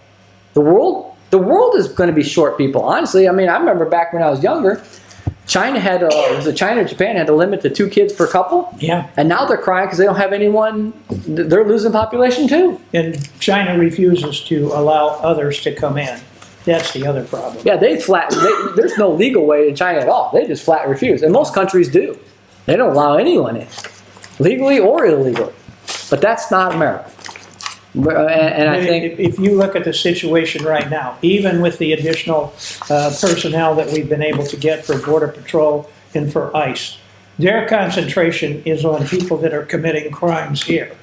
The world is going to be short people, honestly. I mean, I remember back when I was younger, China or Japan had a limit to 2 kids per couple. Yeah. And now they're crying because they don't have anyone. They're losing population too. And China refuses to allow others to come in. That's the other problem. Yeah, there's no legal way in China at all. They just flat refuse. And most countries do. They don't allow anyone in, legally or illegally. But that's not America. And I think if you look at the situation right now, even with the additional personnel that we've been able to get for Border Patrol and for ICE, their concentration is on people that are committing crimes here.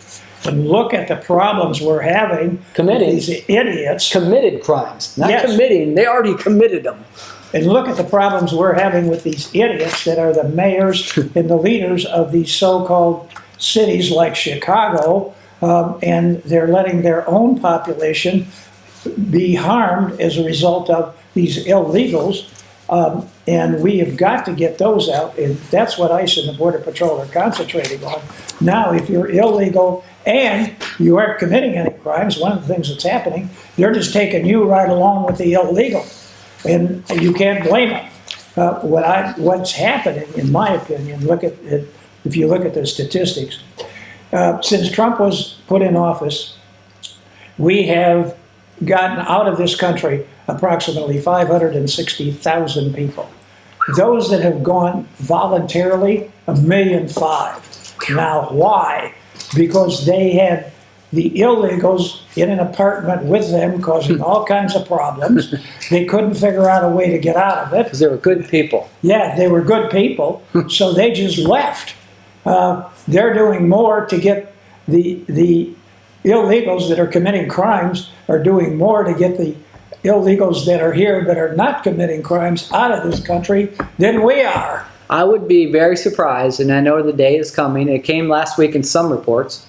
And look at the problems we're having Committing. with these idiots. committed crimes, not Yes. committing. They already committed them. And look at the problems we're having with these idiots that are the mayors and the leaders of these so-called cities like Chicago, and they're letting their own population be harmed as a result of these illegals. And we have got to get those out, and that's what ICE and the Border Patrol are concentrating on. Now, if you're illegal and you aren't committing any crimes, one of the things that's happening, they're just taking you right along with the illegal, and you can't blame them. What's happening, in my opinion, if you look at the statistics, Since Trump was put in office, we have gotten out of this country approximately 560,000 people. Those that have gone voluntarily, 1.5 million. Now, why? Because they had the illegals in an apartment with them causing all kinds of problems. They couldn't figure out a way to get out of it. Because they were good people. Yeah, they were good people, so they just left. They're doing more to get the illegals that are committing crimes are doing more to get the illegals that are here but are not committing crimes out of this country than we are. I would be very surprised, and I know the day is coming. It came last week in some reports.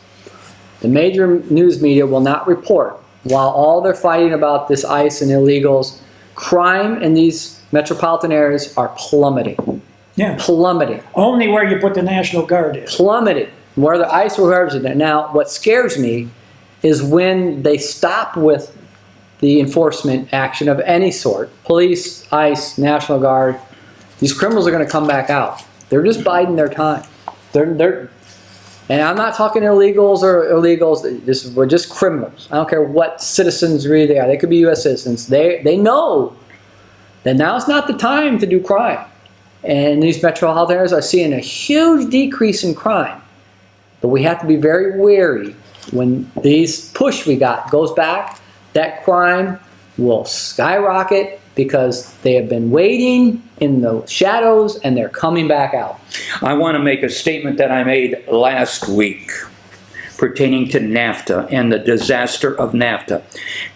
The major news media will not report, while all they're fighting about this ICE and illegals, crime in these metropolitan areas are plummeting. Yeah, Plummeting. only where you put the National Guard is. Plummeted. Where the ICE reserves are there. Now, what scares me is when they stop with the enforcement action of any sort. Police, ICE, National Guard. These criminals are going to come back out. They're just biding their time. And I'm not talking illegals or illegals. We're just criminals. I don't care what citizenry they are. They could be U.S. citizens. They know that now's not the time to do crime. And these metropolitan areas are seeing a huge decrease in crime. But we have to be very wary when these push we got goes back. That crime will skyrocket because they have been waiting in the shadows and they're coming back out. I want to make a statement that I made last week pertaining to NAFTA and the disaster of NAFTA.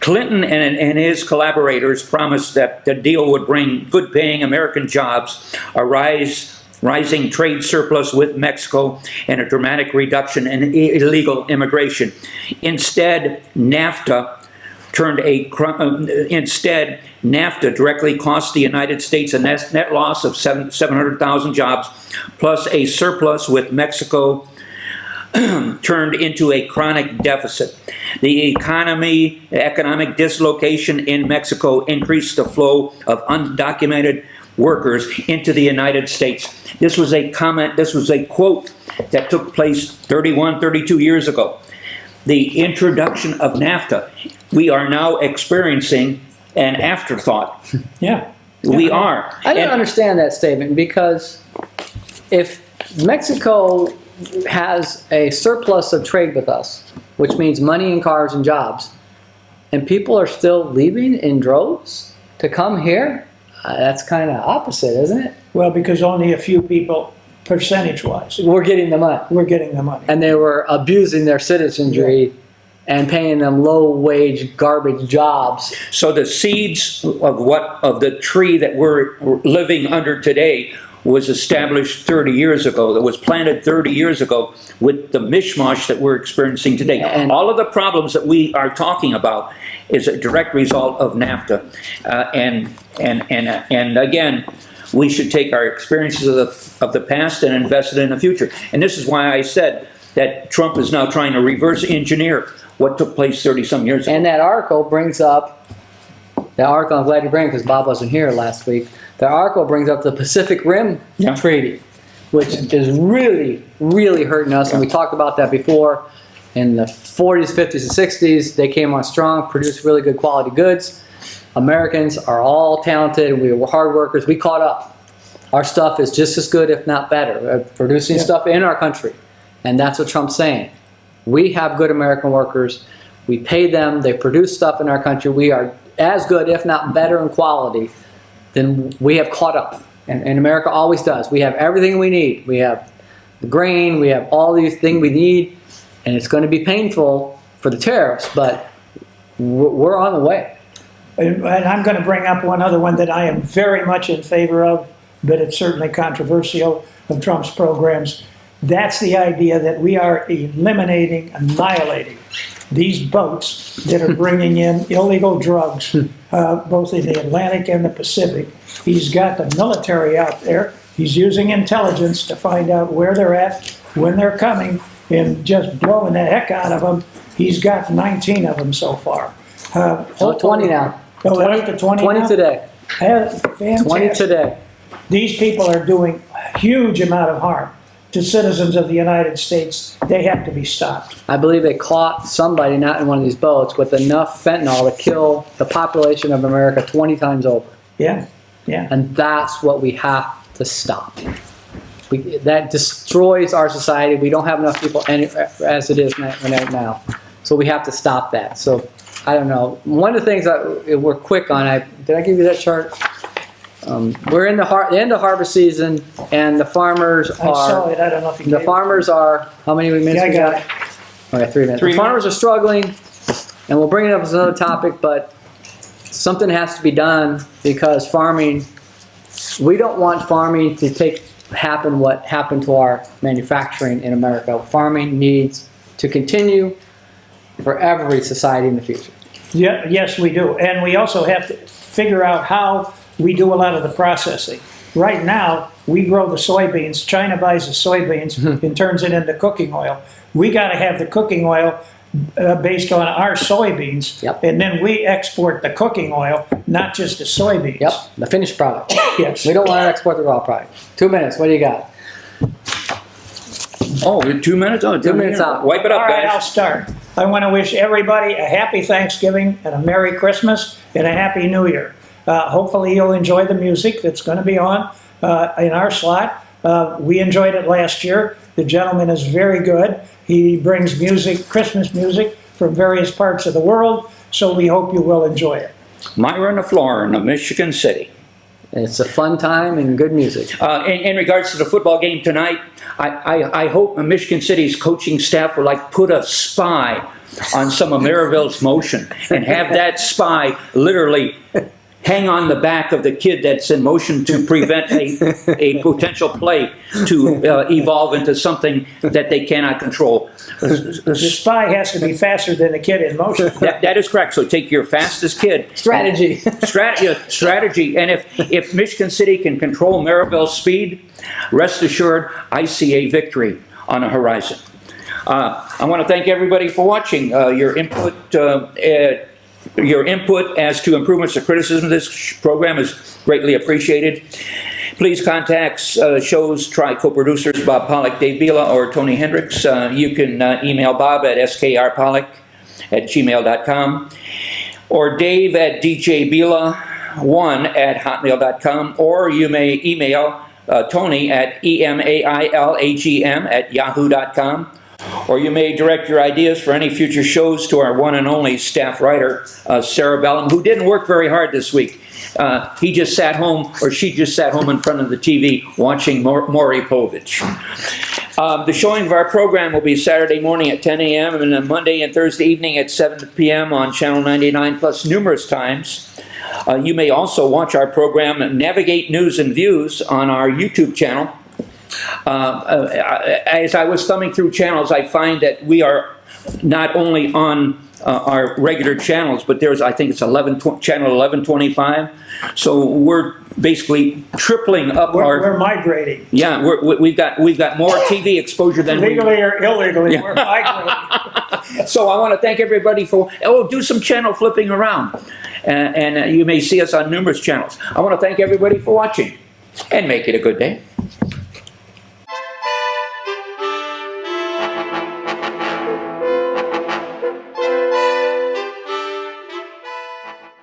Clinton and his collaborators promised that the deal would bring good-paying American jobs, a rising trade surplus with Mexico, and a dramatic reduction in illegal immigration. Instead, NAFTA directly cost the United States a net loss of 700,000 jobs, plus a surplus with Mexico turned into a chronic deficit. The economic dislocation in Mexico increased the flow of undocumented workers into the United States. This was a quote that took place 32 years ago. The introduction of NAFTA, we are now experiencing an afterthought. Yeah. We are. I don't understand that statement because if Mexico has a surplus of trade with us, which means money and cars and jobs, and people are still leaving in droves to come here, that's kind of opposite, isn't it? Well, because only a few people, percentage-wise, We're getting the money. we're getting the money. And they were abusing their citizenry and paying them low-wage garbage jobs. So the seeds of the tree that we're living under today was established 30 years ago, that was planted 30 years ago with the mishmash that we're experiencing today. And all of the problems that we are talking about is a direct result of NAFTA. And again, we should take our experiences of the past and invest it in the future. And this is why I said that Trump is now trying to reverse engineer what took place 30-some years ago. And that article brings up, I'm glad you bring it because Bob wasn't here last week. The article brings up the Pacific Rim Treaty, which is really, really hurting us. And we talked about that before. In the 40s, 50s, and 60s, they came on strong, produced really good quality goods. Americans are all talented. We were hard workers. We caught up. Our stuff is just as good, if not better, at producing stuff in our country. And that's what Trump's saying. We have good American workers. We pay them. They produce stuff in our country. We are as good, if not better in quality, than we have caught up. And America always does. We have everything we need. We have the grain. We have all these things we need. And it's going to be painful for the tariffs, but we're on the way. And I'm going to bring up one other one that I am very much in favor of, but it's certainly controversial, of Trump's programs. That's the idea that we are annihilating these boats that are bringing in illegal drugs, both in the Atlantic and the Pacific. He's got the military out there. He's using intelligence to find out where they're at, when they're coming, and just blowing the heck out of them. He's got 19 of them so far. 20 now. Oh, they're up to 20 20 now? today. Fantastic. 20 today. These people are doing a huge amount of harm. to citizens of the United States, they have to be stopped. I believe they caught somebody not in one of these boats with enough fentanyl to kill the population of America 20 times over. Yeah, yeah. And that's what we have to stop. That destroys our society. We don't have enough people as it is right now. So we have to stop that. So I don't know. One of the things that we're quick on, did I give you that chart? We're in the end of harvest season, and the farmers I saw it, I don't know if you the gave it. farmers are, how many minutes Yeah, I we got got? it. Okay, 3 minutes. Three The farmers are struggling, and we'll bring it up as another topic, but something has to be done because farming, we don't want farming to happen what happened to our manufacturing in America. Farming needs to continue for every society in the future. Yeah, yes, we do. And we also have to figure out how we do a lot of the processing. Right now, we grow the soybeans. China buys the soybeans and turns it into cooking oil. We got to have the cooking oil based on our soybeans. Yep. And then we export the cooking oil, not just the soybeans. Yep, the finished product. Yes. We don't want to export the raw product. 2 minutes, what do you got? Oh, 2 minutes? Oh, 2 minutes out. Wipe it up, All right, I'll guys. start. I want to wish everybody a happy Thanksgiving and a Merry Christmas and a Happy New Year. Hopefully you'll enjoy the music that's going to be on in our slot. We enjoyed it last year. The gentleman is very good. He brings music, Christmas music, from various parts of the world, so we hope you will enjoy it. Myron LaFleur of Michigan City. It's a fun time and good music. In regards to the football game tonight, I hope Michigan City's coaching staff will put a spy on some of Maryville's motion and have that spy literally hang on the back of the kid that's in motion to prevent a potential play to evolve into something that they cannot control. The spy has to be faster than the kid in motion. That is correct. So take your fastest kid. Strategy. Strategy. And if Michigan City can control Maryville's speed, rest assured, I see a victory on the horizon. I want to thank everybody for watching. Your input as to improvements or criticism of this program is greatly appreciated. Please contact show's co-producers Bob Pollock, Dave Bila, or Tony Hendricks. You can email Bob at skrpollock@gmail.com or Dave at djbila1@hotmail.com, or you may email Tony at emailagm@yahoo.com. Or you may direct your ideas for any future shows to our one and only staff writer, Sarah Bellum, who didn't work very hard this week. He just sat home, or she just sat home in front of the TV watching Maury Povich. The showing of our program will be Saturday morning at 10 a.m. and then Monday and Thursday evening at 7 p.m. on Channel 99, plus numerous times. You may also watch our program Navigate News and Views on our YouTube channel. As I was thumbing through channels, I find that we are not only on our regular channels, but there's, I think it's channel 1125. So we're basically tripling up We're migrating. Yeah, we've got more TV exposure than Legally or illegally, we're migrating. So I want to thank everybody for, do some channel flipping around. And you may see us on numerous channels. I want to thank everybody for watching, and make it a good day.